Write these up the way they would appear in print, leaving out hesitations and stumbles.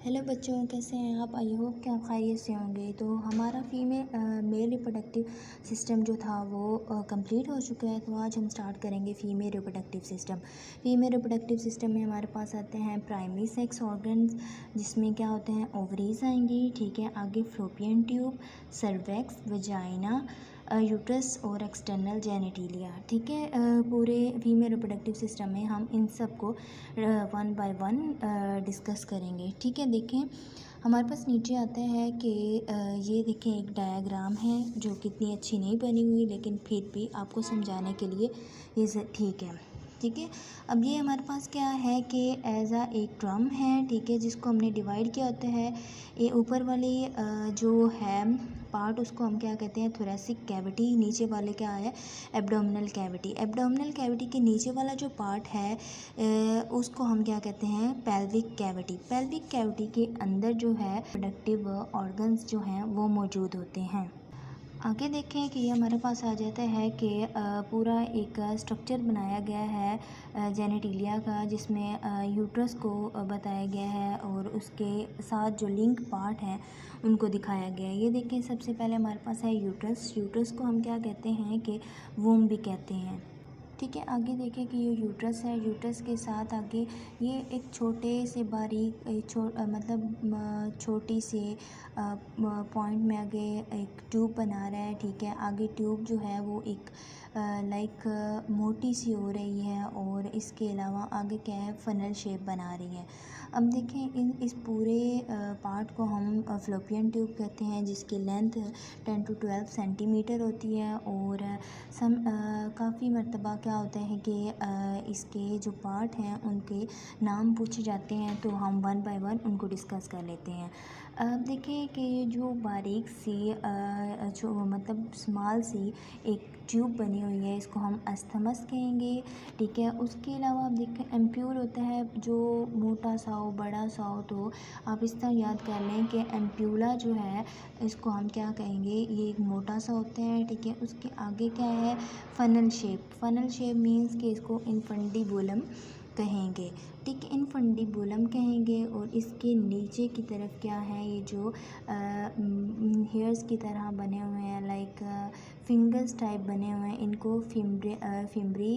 Hello बच्चों, कैसे हैं आप? आई होप कि आप खैरियत से होंगे। तो हमारा मेल रिप्रोडक्टिव सिस्टम जो था वो कंप्लीट हो चुका है। तो आज हम स्टार्ट करेंगे female reproductive system. Female reproductive system में हमारे पास आते हैं प्राइमरी सेक्स ऑर्गन्स, जिसमें क्या होते हैं, ओवरीज आएंगी, ठीक है। आगे fallopian tube, cervix, vagina, uterus और एक्सटर्नल जेनिटिलिया, ठीक है। पूरे फीमेल रिप्रोडक्टिव सिस्टम में हम इन सब को वन बाय वन डिस्कस करेंगे, ठीक है। देखें, हमारे पास नीचे आता है कि ये देखें एक डायग्राम है जो कितनी अच्छी नहीं बनी हुई, लेकिन फिर भी आपको समझाने के लिए ये ठीक है, ठीक है। अब ये हमारे पास क्या है कि एज एक ड्रम है, ठीक है, जिसको हमने डिवाइड किया होता है। ये ऊपर वाली जो है पार्ट, उसको हम क्या कहते हैं, थोरेसिक कैविटी। नीचे वाले क्या है, एब्डोमिनल कैविटी। एब्डोमिनल कैविटी के नीचे वाला जो पार्ट है उसको हम क्या कहते हैं, पेल्विक कैविटी। पेल्विक कैविटी के अंदर जो है रिप्रोडक्टिव ऑर्गन्स जो हैं वो मौजूद होते हैं। आगे देखें कि ये हमारे पास आ जाता है कि पूरा एक स्ट्रक्चर बनाया गया है जेनिटिलिया का, जिसमें यूट्रस को बताया गया है और उसके साथ जो लिंक पार्ट हैं उनको दिखाया गया है। ये देखें, सबसे पहले हमारे पास है यूट्रस। यूट्रस को हम क्या कहते हैं कि वूम भी कहते हैं, ठीक है। आगे देखें कि ये यूट्रस है। यूट्रस के साथ आगे ये एक छोटे से बारीक मतलब छोटी सी पॉइंट में आगे एक ट्यूब बना रहा है, ठीक है। आगे ट्यूब जो है वो एक लाइक मोटी सी हो रही है, और इसके अलावा आगे क्या है, फनल शेप बना रही है। अब देखें, इस पूरे पार्ट को हम फ्लोपियन ट्यूब कहते हैं, जिसकी लेंथ 10 to 12 सेंटीमीटर होती है। और काफ़ी मर्तबा क्या होता है कि इसके जो पार्ट हैं उनके नाम पूछे जाते हैं, तो हम वन बाय वन उनको डिस्कस कर लेते हैं। अब देखें कि ये जो बारीक सी जो मतलब स्मॉल सी एक ट्यूब बनी हुई है, इसको हम अस्थमस कहेंगे, ठीक है। उसके अलावा आप देखें, एम्प्यूल होता है जो मोटा सा हो, बड़ा सा हो, तो आप इस तरह याद कर लें कि एम्प्यूला जो है इसको हम क्या कहेंगे, ये एक मोटा सा होता है, ठीक है। उसके आगे क्या है, funnel shape. Funnel shape means कि इसको इनफंडिबुलम कहेंगे, ठीक है, इनफंडिबुलम कहेंगे। और इसके नीचे की तरफ क्या है, ये जो हेयर्स की तरह बने हुए हैं, लाइक फिंगर्स टाइप बने हुए हैं, इनको फिम्बरी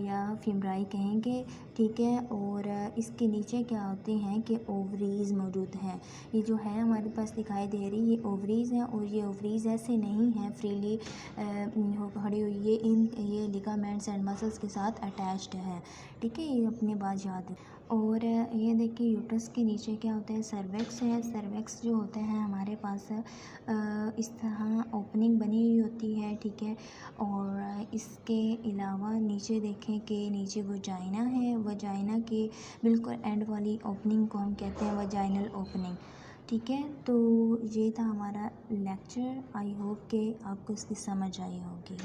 या फिम्ब्राई कहेंगे, ठीक है। और इसके नीचे क्या होते हैं कि ओवरीज मौजूद हैं। ये जो है हमारे पास दिखाई दे रही, ये ओवरीज हैं, और ये ओवरीज ऐसे नहीं हैं फ्रीली खड़ी हुई, ये लिगामेंट्स एंड मसल्स के साथ अटैच्ड है, ठीक है। ये अपनी बात याद है। और ये देखिए, यूट्रस के नीचे क्या होता है, सर्वेक्स है। सर्वेक्स जो होते हैं हमारे पास इस तरह ओपनिंग बनी हुई होती है, ठीक है। और इसके अलावा नीचे देखें कि नीचे वजाइना है। वजाइना के बिल्कुल एंड वाली ओपनिंग को हम कहते हैं वजाइनल ओपनिंग, ठीक है। तो ये था हमारा लेक्चर। आई होप कि आपको इसकी समझ आई होगी।